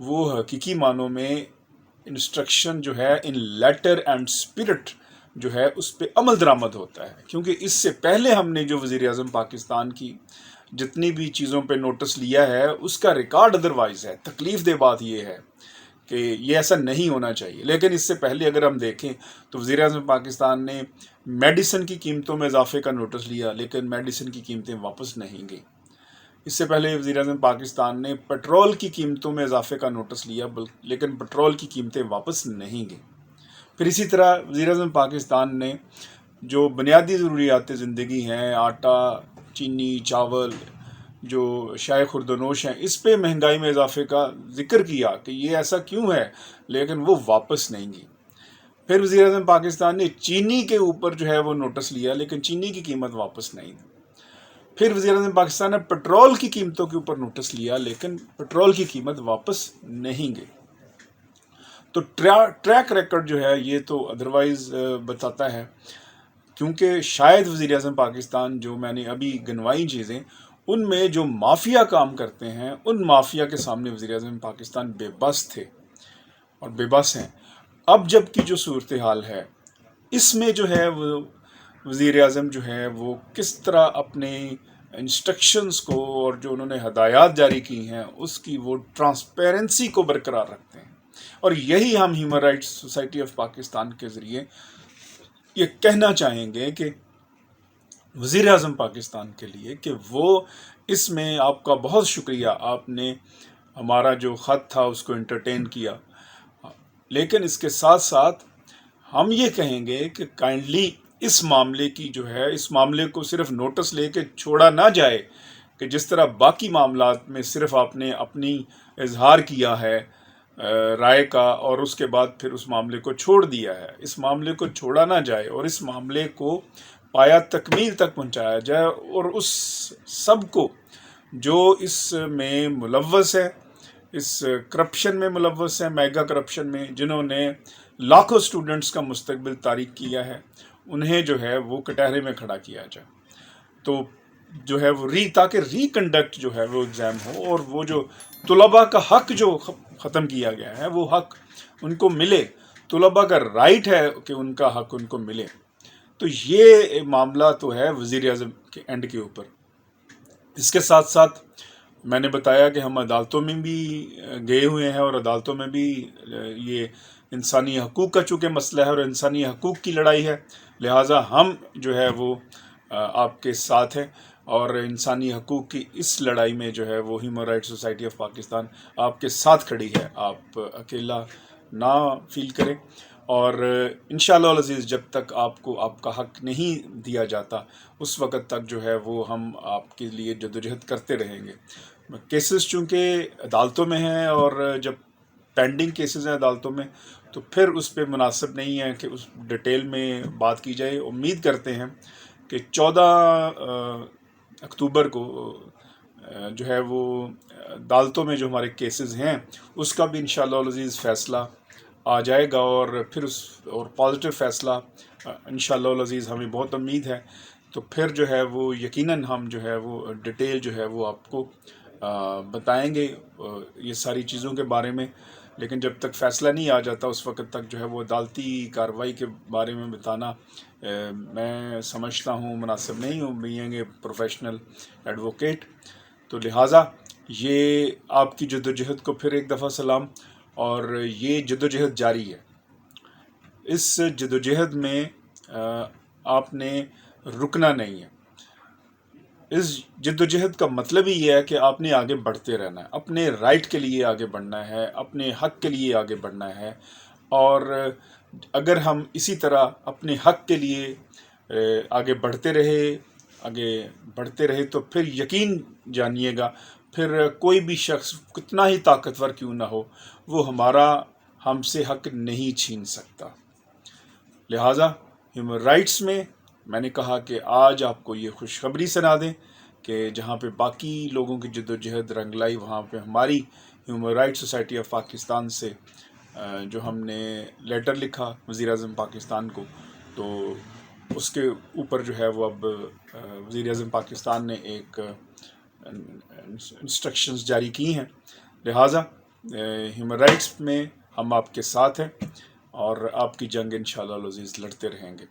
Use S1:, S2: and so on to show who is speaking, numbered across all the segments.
S1: وہ حقیقی معنوں میں انسٹرکشن جو ہے ان لیٹر اینڈ اسپرٹ جو ہے اس پہ عمل درآمد ہوتا ہے، کیونکہ اس سے پہلے ہم نے جو وزیر اعظم پاکستان کی جتنی بھی چیزوں پہ نوٹس لیا ہے اس کا ریکارڈ ادروائز ہے۔ تکلیف دہ بات یہ ہے کہ یہ ایسا نہیں ہونا چاہیے، لیکن اس سے پہلے اگر ہم دیکھیں تو وزیر اعظم پاکستان نے میڈیسن کی قیمتوں میں اضافے کا نوٹس لیا، لیکن میڈیسن کی قیمتیں واپس نہیں گئیں۔ اس سے پہلے وزیر اعظم پاکستان نے پیٹرول کی قیمتوں میں اضافے کا نوٹس لیا، لیکن پیٹرول کی قیمتیں واپس نہیں گئیں۔ پھر اسی طرح وزیر اعظم پاکستان نے جو بنیادی ضروریات زندگی ہیں، آٹا، چینی، چاول، جو شائع خوردونوش ہیں، اس پہ مہنگائی میں اضافے کا ذکر کیا کہ یہ ایسا کیوں ہے، لیکن وہ واپس نہیں گئی۔ پھر وزیر اعظم پاکستان نے چینی کے اوپر جو ہے وہ نوٹس لیا، لیکن چینی کی قیمت واپس نہیں دی۔ پھر وزیر اعظم پاکستان نے پیٹرول کی قیمتوں کے اوپر نوٹس لیا، لیکن پیٹرول کی قیمت واپس نہیں گئی۔ تو ٹریک ریکارڈ جو ہے یہ تو ادروائز بتاتا ہے، کیونکہ شاید وزیر اعظم پاکستان جو میں نے ابھی گنوائی چیزیں، ان میں جو مافیا کام کرتے ہیں، ان مافیا کے سامنے وزیر اعظم پاکستان بے بس تھے اور بے بس ہیں۔ اب جب کی جو صورتحال ہے، اس میں جو ہے وہ وزیر اعظم جو ہے وہ کس طرح اپنے انسٹرکشنز کو اور جو انہوں نے ہدایات جاری کی ہیں اس کی وہ ٹرانسپیرنسی کو برقرار رکھتے ہیں، اور یہی ہم human rights society of Pakistan کے ذریعے یہ کہنا چاہیں گے کہ وزیر اعظم پاکستان کے لیے کہ وہ اس میں آپ کا بہت شکریہ، آپ نے ہمارا جو خط تھا اس کو انٹرٹین کیا، لیکن اس کے ساتھ ساتھ ہم یہ کہیں گے کہ کائنڈلی اس معاملے کی جو ہے، اس معاملے کو صرف نوٹس لے کے چھوڑا نہ جائے کہ جس طرح باقی معاملات میں صرف آپ نے اپنی اظہار کیا ہے رائے کا اور اس کے بعد پھر اس معاملے کو چھوڑ دیا ہے۔ اس معاملے کو چھوڑا نہ جائے اور اس معاملے کو پایا تکمیل تک پہنچایا جائے، اور اس سب کو جو اس میں ملوث ہے، اس کرپشن میں ملوث ہے، میگا کرپشن میں، جنہوں نے لاکھوں سٹوڈنٹس کا مستقبل تاریک کیا ہے، انہیں جو ہے وہ کٹہرے میں کھڑا کیا جائے۔ تو جو ہے وہ تاکہ ری کنڈکٹ جو ہے وہ ایگزام ہو، اور وہ جو طلباء کا حق جو ختم کیا گیا ہے وہ حق ان کو ملے، طلباء کا رائٹ ہے کہ ان کا حق ان کو ملے۔ تو یہ معاملہ تو ہے وزیر اعظم کے اینڈ کے اوپر۔ اس کے ساتھ ساتھ میں نے بتایا کہ ہم عدالتوں میں بھی گئے ہوئے ہیں، اور عدالتوں میں بھی یہ انسانی حقوق کا چونکہ مسئلہ ہے اور انسانی حقوق کی لڑائی ہے، لہٰذا ہم جو ہے وہ آپ کے ساتھ ہیں، اور انسانی حقوق کی اس لڑائی میں جو ہے وہ human rights society of Pakistan آپ کے ساتھ کھڑی ہے۔ آپ اکیلا نہ فیل کریں، اور انشاءاللہ العزیز جب تک آپ کو آپ کا حق نہیں دیا جاتا اس وقت تک جو ہے وہ ہم آپ کے لیے جدوجہد کرتے رہیں گے۔ کیسز چونکہ عدالتوں میں ہیں، اور جب پینڈنگ کیسز ہیں عدالتوں میں تو پھر اس پہ مناسب نہیں ہے کہ اس ڈیٹیل میں بات کی جائے۔ امید کرتے ہیں کہ 14 اکتوبر کو جو ہے وہ عدالتوں میں جو ہمارے کیسز ہیں اس کا بھی انشاءاللہ العزیز فیصلہ آ جائے گا، اور پھر اور پازیٹیو فیصلہ انشاءاللہ العزیز ہمیں بہت امید ہے۔ تو پھر جو ہے وہ یقیناً ہم جو ہے وہ ڈیٹیل جو ہے وہ آپ کو بتائیں گے یہ ساری چیزوں کے بارے میں، لیکن جب تک فیصلہ نہیں آ جاتا اس وقت تک جو ہے وہ عدالتی کارروائی کے بارے میں بتانا میں سمجھتا ہوں مناسب نہیں ہوں، بینگ اے پروفیشنل ایڈوکیٹ۔ تو لہٰذا یہ آپ کی جدوجہد کو پھر ایک دفعہ سلام، اور یہ جدوجہد جاری ہے۔ اس جدوجہد میں آپ نے رکنا نہیں ہے۔ اس جدوجہد کا مطلب ہی یہ ہے کہ آپ نے آگے بڑھتے رہنا ہے، اپنے رائٹ کے لیے آگے بڑھنا ہے، اپنے حق کے لیے آگے بڑھنا ہے، اور اگر ہم اسی طرح اپنے حق کے لیے آگے بڑھتے رہے تو پھر یقین جانیے گا، پھر کوئی بھی شخص کتنا ہی طاقتور کیوں نہ ہو وہ ہم سے حق نہیں چھین سکتا۔ لہٰذا ہیومن رائٹس میں نے کہا کہ آج آپ کو یہ خوشخبری سنا دیں کہ جہاں پہ باقی لوگوں کی جدوجہد رنگ لائی، وہاں پہ ہماری human rights society of Pakistan سے جو ہم نے لیٹر لکھا وزیر اعظم پاکستان کو، تو اس کے اوپر جو ہے وہ اب وزیر اعظم پاکستان نے ایک انسٹرکشنز جاری کی ہیں۔ لہٰذا ہیومن رائٹس میں ہم آپ کے ساتھ ہیں اور آپ کی جنگ انشاءاللہ العزیز لڑتے رہیں گے.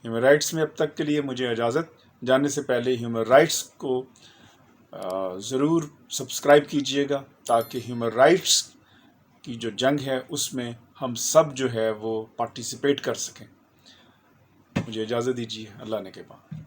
S1: ہیومن رائٹس میں اب تک کے لیے مجھے اجازت. جانے سے پہلے ہیومن رائٹس کو ضرور سبسکرائب کیجئے گا تاکہ ہیومن رائٹس کی جو جنگ ہے اس میں ہم سب جو ہے وہ پارٹیسپیٹ کر سکیں. مجھے اجازت دیجیے. اللہ نے کے بعد.